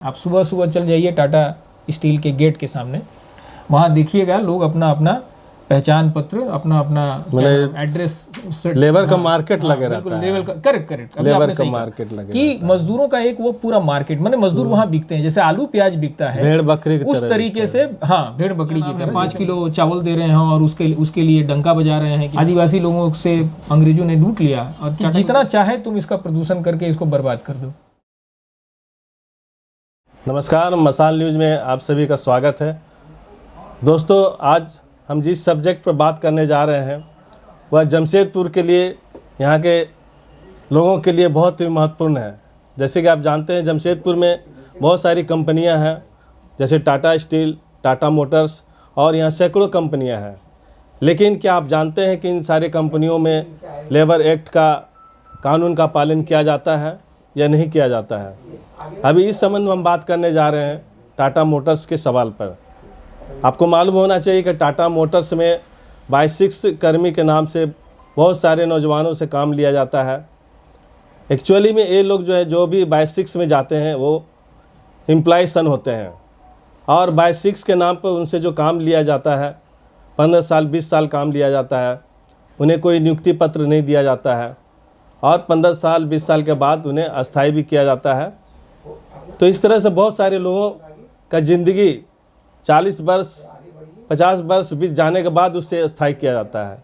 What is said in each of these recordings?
आप सुबह सुबह चल जाइए टाटा स्टील के गेट के सामने, वहाँ देखिएगा लोग अपना अपना पहचान पत्र, अपना अपना एड्रेस, लेबर का मार्केट लगे रहता है। लेबर का करेक्ट लेबर का मार्केट लगे कि मजदूरों का एक वो पूरा मार्केट, माने मजदूर वहाँ बिकते हैं, जैसे आलू प्याज बिकता है भेड़ बकरी की उस तरीके से। हाँ, भेड़ बकरी की तरह 5 किलो चावल दे रहे हैं और उसके लिए डंका बजा रहे हैं कि आदिवासी लोगों से अंग्रेजों ने लूट लिया और जितना चाहे तुम इसका प्रदूषण करके इसको बर्बाद कर दो। नमस्कार, मसाल न्यूज़ में आप सभी का स्वागत है। दोस्तों, आज हम जिस सब्जेक्ट पर बात करने जा रहे हैं वह जमशेदपुर के लिए, यहाँ के लोगों के लिए बहुत ही महत्वपूर्ण है। जैसे कि आप जानते हैं, जमशेदपुर में बहुत सारी कंपनियां हैं, जैसे टाटा स्टील, टाटा मोटर्स और यहाँ सैकड़ों कंपनियां हैं। लेकिन क्या आप जानते हैं कि इन सारी कंपनियों में लेबर एक्ट का कानून का पालन किया जाता है या नहीं किया जाता है? अभी इस संबंध में हम बात करने जा रहे हैं टाटा मोटर्स के सवाल पर। आपको मालूम होना चाहिए कि टाटा मोटर्स में बाइसिक्स कर्मी के नाम से बहुत सारे नौजवानों से काम लिया जाता है। एक्चुअली में ये लोग जो भी बाइसिक्स में जाते हैं वो एम्प्लॉय सन होते हैं और बाइसिक्स के नाम पर उनसे जो काम लिया जाता है 15 साल 20 साल काम लिया जाता है। उन्हें कोई नियुक्ति पत्र नहीं दिया जाता है और 15 साल 20 साल के बाद उन्हें अस्थायी भी किया जाता है। तो इस तरह से बहुत सारे लोगों का ज़िंदगी 40 वर्ष 50 वर्ष बीत जाने के बाद उससे अस्थायी किया जाता है।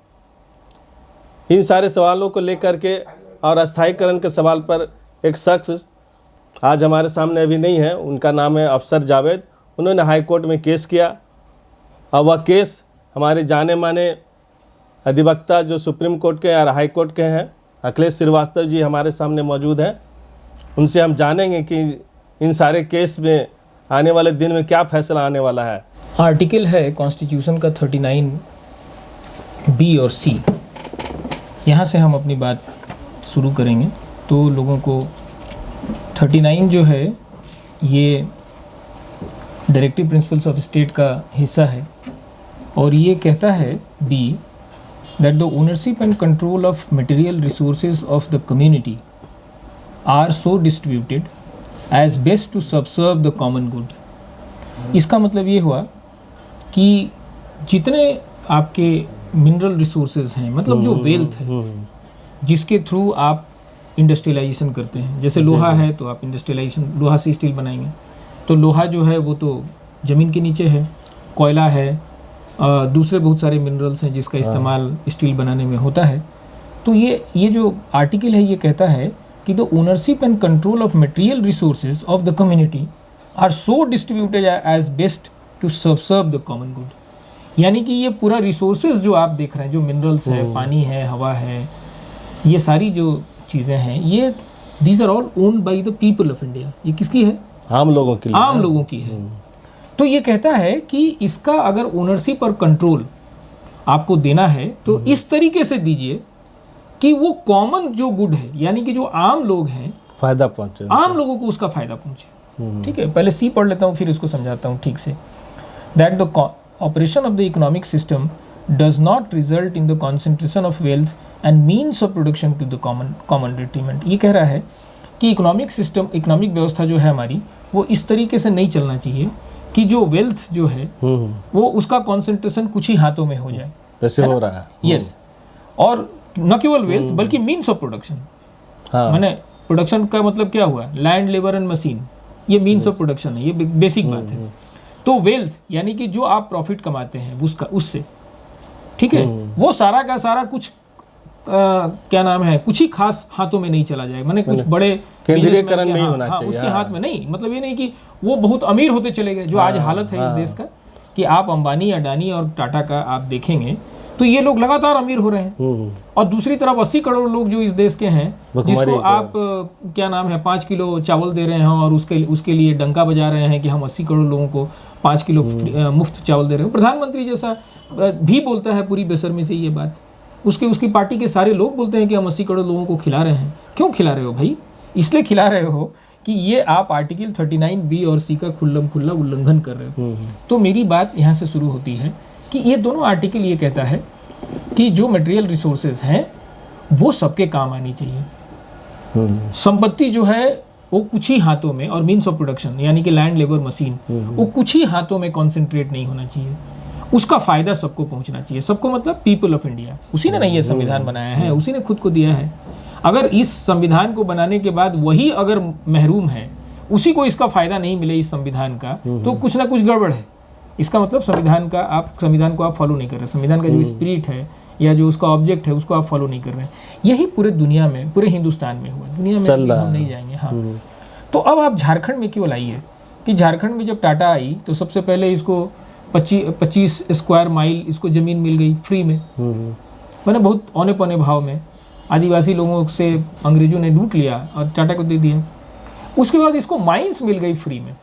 इन सारे सवालों को लेकर के और अस्थायीकरण के सवाल पर एक शख्स आज हमारे सामने अभी नहीं है, उनका नाम है अफसर जावेद। उन्होंने हाई कोर्ट में केस किया और वह केस हमारे जाने माने अधिवक्ता जो सुप्रीम कोर्ट के और हाई कोर्ट के हैं, अखिलेश श्रीवास्तव जी हमारे सामने मौजूद हैं। उनसे हम जानेंगे कि इन सारे केस में आने वाले दिन में क्या फैसला आने वाला है। आर्टिकल है कॉन्स्टिट्यूशन का 39 बी और सी। यहाँ से हम अपनी बात शुरू करेंगे। तो लोगों को 39 जो है ये डायरेक्टिव प्रिंसिपल्स ऑफ स्टेट का हिस्सा है और ये कहता है B that the ownership and control of material resources of the community are so distributed as best to subserve the common good। इसका मतलब ये हुआ कि जितने आपके मिनरल रिसोर्सेज हैं, मतलब जो वेल्थ है जिसके थ्रू आप इंडस्ट्रियलाइजेशन करते हैं, जैसे लोहा है तो आप इंडस्ट्रियलाइजेशन लोहा से स्टील बनाएंगे, तो लोहा जो है वो तो ज़मीन के नीचे है, कोयला है, दूसरे बहुत सारे मिनरल्स हैं जिसका इस्तेमाल स्टील बनाने में होता है। तो ये जो आर्टिकल है ये कहता है कि the ownership and control of material resources of the community are so distributed as best to serve the common good. यानी कि ये पूरा रिसोर्सेज जो आप देख रहे हैं, जो मिनरल्स है, पानी है, हवा है, ये सारी जो चीज़ें हैं, ये these are all owned by the people of India. ये किसकी है? आम लोगों की, आम लोगों की है। तो ये कहता है कि इसका अगर ओनरशिप और कंट्रोल आपको देना है तो इस तरीके से दीजिए कि वो कॉमन जो गुड है, यानी कि जो आम लोग हैं, फायदा पहुंचे, आम लोगों को उसका फायदा पहुंचे। ठीक है, पहले सी पढ़ लेता हूँ फिर इसको समझाता हूँ ठीक से। That the operation of the economic system does not result in the concentration of wealth and means of production to the common detriment. ये कह रहा है कि इकोनॉमिक सिस्टम, इकोनॉमिक व्यवस्था जो है हमारी, वो इस तरीके से नहीं चलना चाहिए कि जो वेल्थ जो है वो उसका कंसंट्रेशन कुछ ही हाथों में हो जाए, वैसे हो रहा है। यस, और न केवल वेल्थ बल्कि मीन्स ऑफ प्रोडक्शन। माने प्रोडक्शन का मतलब क्या हुआ? लैंड, लेबर एंड मशीन, ये मीन्स ऑफ प्रोडक्शन है, ये बेसिक बात है। तो वेल्थ यानी कि जो आप प्रॉफिट कमाते हैं उससे, ठीक है, वो सारा का सारा कुछ क्या नाम है, कुछ ही खास हाथों में नहीं चला जाए, माने कुछ बड़े केंद्रीयकरण नहीं होना चाहिए। उसके हाथ में नहीं, मतलब ये नहीं कि वो बहुत अमीर होते चले गए, जो आज हालत है इस देश का कि आप अंबानी, अडानी और टाटा का आप देखेंगे तो ये लोग लगातार अमीर हो रहे हैं। और दूसरी तरफ 80 करोड़ लोग जो इस देश के हैं, जिसको आप क्या नाम है 5 किलो चावल दे रहे हैं और उसके लिए डंका बजा रहे हैं कि हम 80 करोड़ लोगों को 5 किलो मुफ्त चावल दे रहे हैं। प्रधानमंत्री जैसा भी बोलता है पूरी बेशर्मी से ये बात, उसकी पार्टी के सारे लोग बोलते हैं कि हम 80 करोड़ लोगों को खिला रहे हैं। क्यों खिला रहे हो भाई? इसलिए खिला रहे हो कि ये आप आर्टिकल 39 बी और सी का खुल्ला उल्लंघन कर रहे हो। तो मेरी बात यहाँ से शुरू होती है कि ये दोनों आर्टिकल ये कहता है कि जो मटेरियल रिसोर्सेज हैं वो सबके काम आनी चाहिए। संपत्ति जो है वो कुछ ही हाथों में, और मीन्स ऑफ प्रोडक्शन यानी कि लैंड लेबर मशीन, वो कुछ ही हाथों में कॉन्सेंट्रेट नहीं होना चाहिए। उसका फायदा सबको पहुंचना चाहिए। सबको मतलब पीपल ऑफ इंडिया। उसी ने नहीं ये संविधान बनाया है, उसी ने खुद को दिया है। अगर इस संविधान को बनाने के बाद वही अगर महरूम है, उसी को इसका फायदा नहीं मिले इस संविधान का, तो कुछ ना कुछ गड़बड़ है। इसका मतलब संविधान को आप फॉलो नहीं कर रहे। संविधान का जो स्पिरिट है या जो उसका ऑब्जेक्ट है उसको आप फॉलो नहीं कर रहे हैं। यही पूरे दुनिया में, पूरे हिंदुस्तान में हुआ। दुनिया में हम नहीं जाएंगे। हाँ, तो अब आप झारखंड में क्यों लाइए कि झारखंड में जब टाटा आई तो सबसे पहले इसको 25 स्क्वायर माइल इसको ज़मीन मिल गई फ्री में, मैंने बहुत औने पौने भाव में। आदिवासी लोगों से अंग्रेजों ने लूट लिया और टाटा को दे दिया। उसके बाद इसको माइंस मिल गई फ्री में,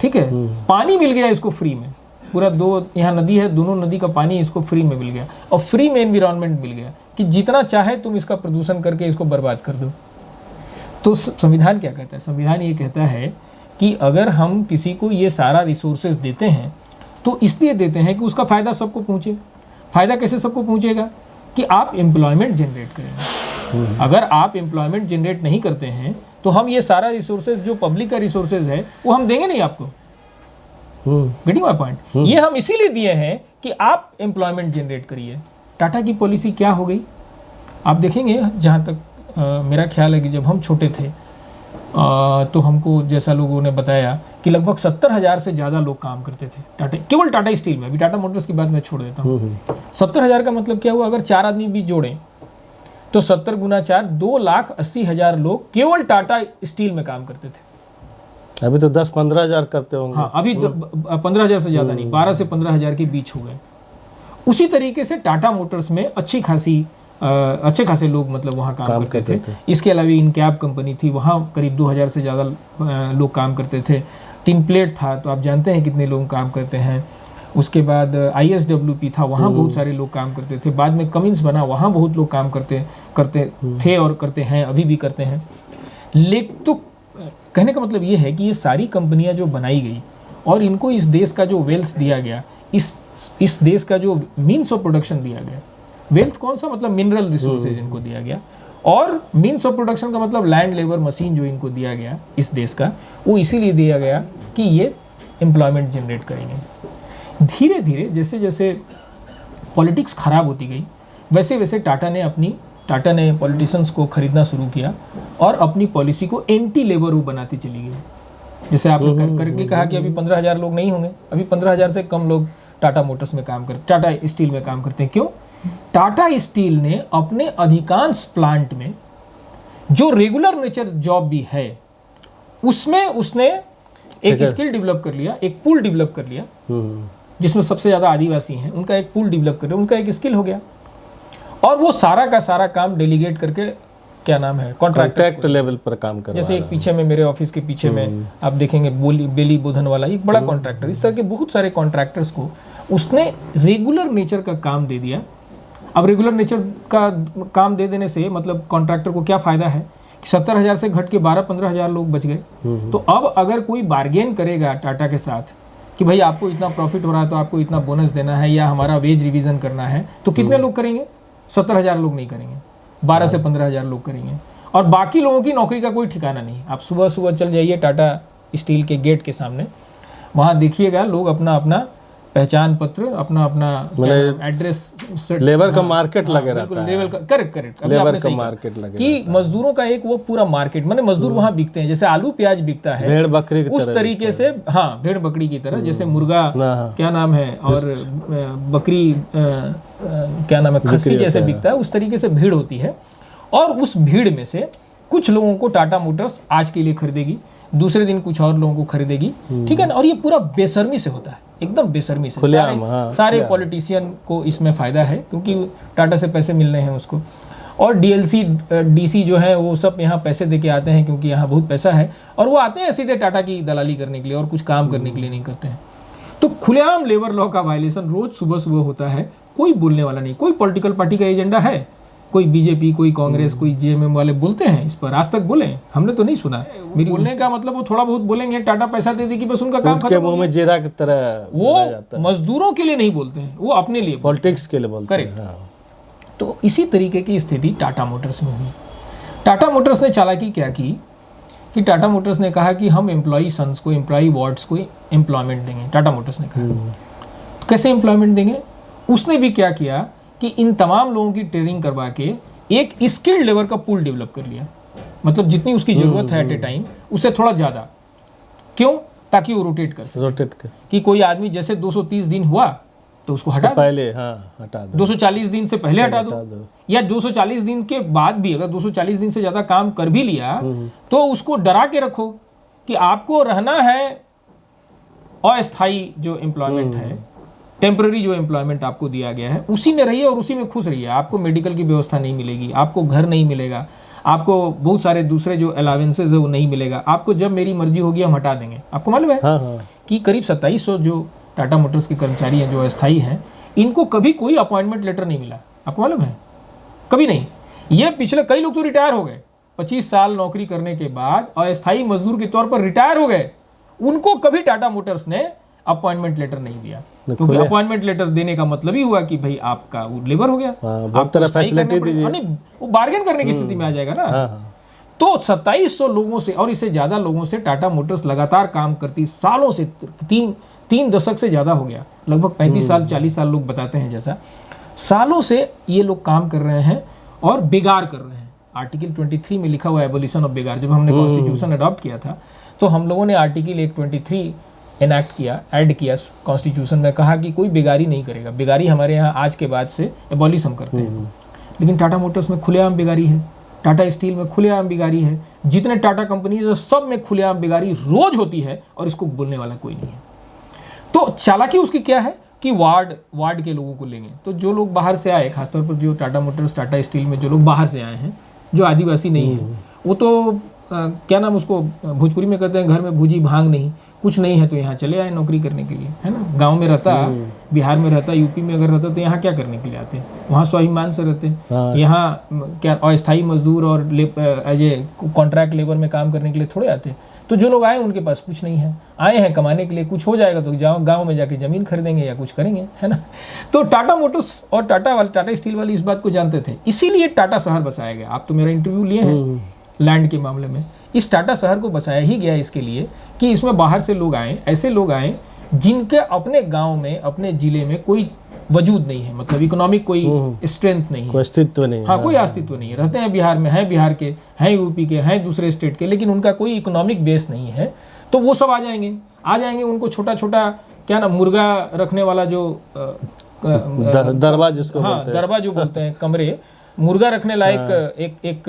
ठीक है, पानी मिल गया इसको फ्री में। पूरा 2 यहाँ नदी है, दोनों नदी का पानी इसको फ्री में मिल गया, और फ्री में एनवायरनमेंट मिल गया कि जितना चाहे तुम इसका प्रदूषण करके इसको बर्बाद कर दो। तो संविधान क्या कहता है? संविधान ये कहता है कि अगर हम किसी को ये सारा रिसोर्सेज देते हैं तो इसलिए देते हैं कि उसका फ़ायदा सबको पहुँचे। फ़ायदा कैसे सबको पहुँचेगा? कि आप एम्प्लॉयमेंट जनरेट करेंगे। अगर आप एम्प्लॉयमेंट जनरेट नहीं करते हैं तो हम ये सारा रिसोर्सेज जो पब्लिक का रिसोर्सेज है वो हम देंगे नहीं आपको। Getting my point? ये हम इसीलिए दिए हैं कि आप एम्प्लॉयमेंट जनरेट करिए। टाटा की पॉलिसी क्या हो गई आप देखेंगे। जहाँ तक मेरा ख्याल है कि जब हम छोटे थे तो हमको जैसा लोगों ने बताया कि लगभग 70,000 से ज़्यादा लोग काम करते थे टाटा, केवल टाटा स्टील में। अभी टाटा मोटर्स की बात मैं छोड़ देता हूँ। 70,000 का मतलब क्या हुआ? अगर 4 आदमी भी जोड़ें तो 70 गुना 4 2,80,000 लोग केवल टाटा स्टील में काम करते थे। अभी तो 10-15,000 करते होंगे। हाँ, अभी 15,000 से ज़्यादा नहीं, 12 से 15,000 के बीच हो गए। उसी तरीके से टाटा मोटर्स में अच्छे खासे लोग मतलब वहाँ काम करते थे। इसके अलावा इनकैब कंपनी थी, वहाँ करीब 2,000 से ज़्यादा लोग काम करते थे। टिन प्लेट था तो आप जानते हैं कितने लोग काम करते हैं। उसके बाद ISWP था, वहाँ बहुत सारे लोग काम करते थे। बाद में कमिंस बना, वहाँ बहुत लोग काम करते थे और करते हैं, अभी भी करते हैं। तो कहने का मतलब ये है कि ये सारी कंपनियां जो बनाई गई और इनको इस देश का जो वेल्थ दिया गया, इस देश का जो मीन्स ऑफ प्रोडक्शन दिया गया, वेल्थ कौन सा? मतलब मिनरल रिसोर्सेज इनको दिया गया, और मीन्स ऑफ प्रोडक्शन का मतलब लैंड लेबर मशीन जो इनको दिया गया इस देश का, वो इसीलिए दिया गया कि ये एम्प्लॉयमेंट जनरेट करेंगे। धीरे धीरे जैसे जैसे पॉलिटिक्स ख़राब होती गई वैसे वैसे टाटा ने पॉलिटिशियंस को खरीदना शुरू किया और अपनी पॉलिसी को एंटी लेबर वो बनाती चली गई। जैसे आपने करेक्टली कहा कि अभी 15,000 लोग नहीं होंगे, अभी 15,000 से कम लोग टाटा मोटर्स में काम करते, टाटा स्टील में काम करते हैं। क्यों? टाटा स्टील ने अपने अधिकांश प्लांट में जो रेगुलर नेचर जॉब भी है उसमें उसने एक स्किल डेवलप कर लिया, एक पूल डेवलप कर लिया, जिसमें सबसे ज़्यादा आदिवासी हैं, उनका एक पूल डेवलप कर लिया, उनका एक स्किल हो गया। और वो सारा का सारा काम डेलीगेट करके, क्या नाम है, कॉन्ट्रैक्ट लेवल पर काम कर। जैसे एक पीछे में, मेरे ऑफिस के पीछे में आप देखेंगे बेली बोधन वाला एक बड़ा कॉन्ट्रैक्टर, इस तरह के बहुत सारे कॉन्ट्रैक्टर्स को उसने रेगुलर नेचर का काम दे दिया। अब रेगुलर नेचर का काम दे देने से मतलब कॉन्ट्रैक्टर को क्या फ़ायदा है कि 70,000 से घट के 12-15,000 लोग बच गए। तो अब अगर कोई बार्गेन करेगा टाटा के साथ कि भाई आपको इतना प्रॉफिट हो रहा है तो आपको इतना बोनस देना है या हमारा वेज रिवीजन करना है, तो कितने लोग करेंगे? 70,000 लोग नहीं करेंगे, 12 से 15,000 लोग करेंगे। और बाकी लोगों की नौकरी का कोई ठिकाना नहीं। आप सुबह सुबह चल जाइए टाटा स्टील के गेट के सामने, वहाँ देखिएगा लोग अपना अपना पहचान पत्र, अपना अपना एड्रेस, लेबर का मार्केट लगे रहता है। लेबर का करेक्ट लेबर का मार्केट लगे कि मजदूरों का एक वो पूरा मार्केट, माने मजदूर वहाँ बिकते हैं। जैसे आलू प्याज बिकता है भेड़ बकरी उस तरीके से, हाँ, भेड़ बकरी की तरह, जैसे मुर्गा क्या नाम है और बकरी क्या नाम है, खस्सी जैसे बिकता है, उस तरीके से भीड़ होती है। और उस भीड़ में से कुछ लोगों को टाटा मोटर्स आज के लिए खरीदेगी, दूसरे दिन कुछ और लोगों को खरीदेगी, ठीक है ना। और ये पूरा बेशर्मी से होता है, एकदम बेशर्मी से। सारे पॉलिटिशियन को इसमें फ़ायदा है क्योंकि टाटा से पैसे मिल रहे हैं उसको। और DLC DC जो है वो सब यहाँ पैसे दे के आते हैं क्योंकि यहाँ बहुत पैसा है, और वो आते हैं सीधे टाटा की दलाली करने के लिए और कुछ काम करने के लिए नहीं करते हैं। तो खुलेआम लेबर लॉ का वायलेशन रोज सुबह सुबह होता है, कोई बोलने वाला नहीं। कोई पॉलिटिकल पार्टी का एजेंडा है, कोई बीजेपी, कोई कांग्रेस, कोई JMM वाले बोलते हैं इस पर? आज तक बोले? हमने तो नहीं सुना। मेरी बोलने का मतलब वो थोड़ा बहुत बोलेंगे, टाटा पैसा दे देगी, बस उनका काम खत्म हो गया। जीरा की तरह वो मजदूरों के लिए नहीं बोलते हैं, वो अपने लिए, पॉलिटिक्स के लिए बोलते हैं। करेक्ट। तो इसी तरीके की स्थिति टाटा मोटर्स में हुई। टाटा मोटर्स ने चालाकी क्या की कि टाटा मोटर्स ने कहा कि हम एम्प्लॉई सन्स को, एम्प्लॉई वार्ड्स को एम्प्लॉयमेंट देंगे। टाटा मोटर्स ने कहा तो कैसे एम्प्लॉयमेंट देंगे? उसने भी क्या किया कि इन तमाम लोगों की ट्रेनिंग करवा के एक स्किल्ड लेबर का पूल डेवलप कर लिया। मतलब जितनी उसकी ज़रूरत है एट ए टाइम उससे थोड़ा ज़्यादा। क्यों? ताकि वो रोटेट कर सके। कि कोई आदमी जैसे 230 दिन हुआ तो उसको हटा पहले हटा दो, 240 दिन से पहले हटा दो, या 240 दिन के बाद भी अगर 240 दिन से ज़्यादा काम कर भी लिया तो उसको डरा के रखो कि आपको रहना है अस्थायी जो एम्प्लॉयमेंट है, टेम्पररी जो एम्प्लॉयमेंट आपको दिया गया है उसी में रहिए और उसी में खुश रहिए। आपको मेडिकल की व्यवस्था नहीं मिलेगी, आपको घर नहीं मिलेगा, आपको बहुत सारे दूसरे जो अलावेंसेज है वो नहीं मिलेगा। आपको जब मेरी मर्जी होगी हम हटा देंगे। आपको मालूम है कि करीब 2700 जो टाटा मोटर्स के कर्मचारी हैं जो अस्थायी हैं, इनको कभी कोई अपॉइंटमेंट लेटर नहीं मिला। आपको मालूम है? कभी नहीं। ये पिछले कई लोग तो रिटायर हो गए, 25 साल नौकरी करने के बाद अस्थायी मजदूर के तौर पर रिटायर हो गए, उनको कभी टाटा मोटर्स ने अपॉइंटमेंट लेटर नहीं दिया। क्योंकि अपॉइंटमेंट लेटर देने का मतलब ही हुआ कि भाई आपका वो लेबर हो गया, वो बार्गेन करने की स्थिति में आ जाएगा ना। तो 2700 लोगों से और इससे ज्यादा लोगों से टाटा मोटर्स लगातार काम करती, सालों से, तीन दशक से ज्यादा हो गया, लगभग 35 साल 40 साल लोग बताते हैं जैसा, सालों से ये लोग काम कर रहे हैं और बेगार कर रहे हैं। आर्टिकल 23 में लिखा हुआ है एबोलिशन ऑफ बेगार। जब हमने कॉन्स्टिट्यूशन अडॉप्ट किया था तो हम लोगों ने आर्टिकल 123 एनैक्ट किया, ऐड किया कॉन्स्टिट्यूशन में, कहा कि कोई बेगारी नहीं करेगा। बेगारी हमारे यहाँ आज के बाद से एबॉलिश हम करते हैं। लेकिन टाटा मोटर्स में खुलेआम बेगारी है, टाटा स्टील में खुलेआम बेगारी है, जितने टाटा कंपनीज है सब में खुलेआम बेगारी रोज होती है और इसको बोलने वाला कोई नहीं है। तो चालाकी उसकी क्या है कि वार्ड के लोगों को लेंगे। तो जो लोग बाहर से आए, खासतौर पर जो टाटा मोटर्स टाटा स्टील में जो लोग बाहर से आए हैं, जो आदिवासी नहीं है, वो तो क्या नाम उसको भोजपुरी में कहते हैं, घर में भूजी भांग नहीं, कुछ नहीं है तो यहाँ चले आए नौकरी करने के लिए, है ना। गांव में रहता, बिहार में रहता, यूपी में अगर रहता तो यहाँ क्या करने के लिए आते हैं? वहाँ स्वाभिमान से रहते हैं। यहाँ क्या अस्थायी मजदूर और एज ए कॉन्ट्रैक्ट लेबर में काम करने के लिए थोड़े आते हैं। तो जो लोग आए उनके पास कुछ नहीं है, आए हैं कमाने के लिए, कुछ हो जाएगा तो जाओ गाँव में जाके ज़मीन खरीदेंगे या कुछ करेंगे, है ना। तो टाटा मोटर्स और टाटा स्टील वाली इस बात को जानते थे, इसीलिए टाटा शहर बसाया गया। आप तो मेरा इंटरव्यू लिए हैं लैंड के मामले में, इस टाटा शहर को बसाया ही गया इसके लिए कि इसमें बाहर से लोग आए, ऐसे लोग आए जिनके अपने गांव में, अपने जिले में कोई वजूद नहीं है, मतलब इकोनॉमिक कोई स्ट्रेंथ नहीं है, कोई अस्तित्व नहीं। हाँ, कोई अस्तित्व नहीं है। रहते हैं बिहार में, हैं बिहार के, हैं यूपी के, हैं दूसरे स्टेट के, लेकिन उनका कोई इकोनॉमिक बेस नहीं है। तो वो सब आ जाएंगे। उनको छोटा छोटा क्या ना, मुर्गा रखने वाला जो दरबा जिसको बोलते हैं, दरबा जो बोलते हैं, कमरे, मुर्गा रखने लायक एक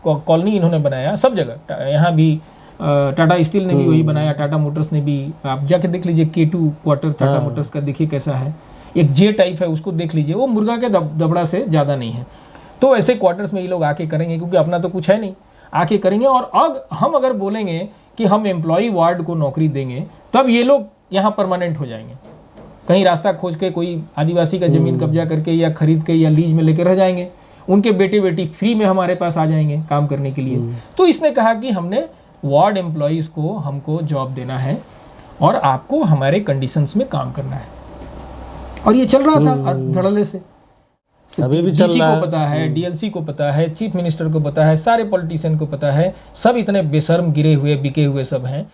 कॉलोनी इन्होंने बनाया सब जगह। यहाँ भी टाटा स्टील ने भी वही बनाया, टाटा मोटर्स ने भी। आप जाके देख लीजिए K2 क्वार्टर टाटा मोटर्स का, देखिए कैसा है, एक जे टाइप है, उसको देख लीजिए, वो मुर्गा के दबड़ा से ज़्यादा नहीं है। तो ऐसे क्वार्टर्स में ये लोग आके करेंगे, क्योंकि अपना तो कुछ है नहीं, आके करेंगे। और हम अगर बोलेंगे कि हम एम्प्लॉई वार्ड को नौकरी देंगे, तब ये लोग यहाँ परमानेंट हो जाएंगे। कहीं रास्ता खोज के कोई आदिवासी का ज़मीन कब्जा करके या खरीद के या लीज में लेकर रह जाएंगे, उनके बेटे बेटी फ्री में हमारे पास आ जाएंगे काम करने के लिए। तो इसने कहा कि हमने वार्ड एम्प्लॉयज़ को हमको जॉब देना है और आपको हमारे कंडीशंस में काम करना है। और ये चल रहा था धड़ल्ले से, अभी भी चल रहा है। को पता है, डीएलसी को पता है, चीफ मिनिस्टर को पता है, सारे पॉलिटिशियन को पता है, सब इतने बेशर्म गिरे हुए बिके हुए सब हैं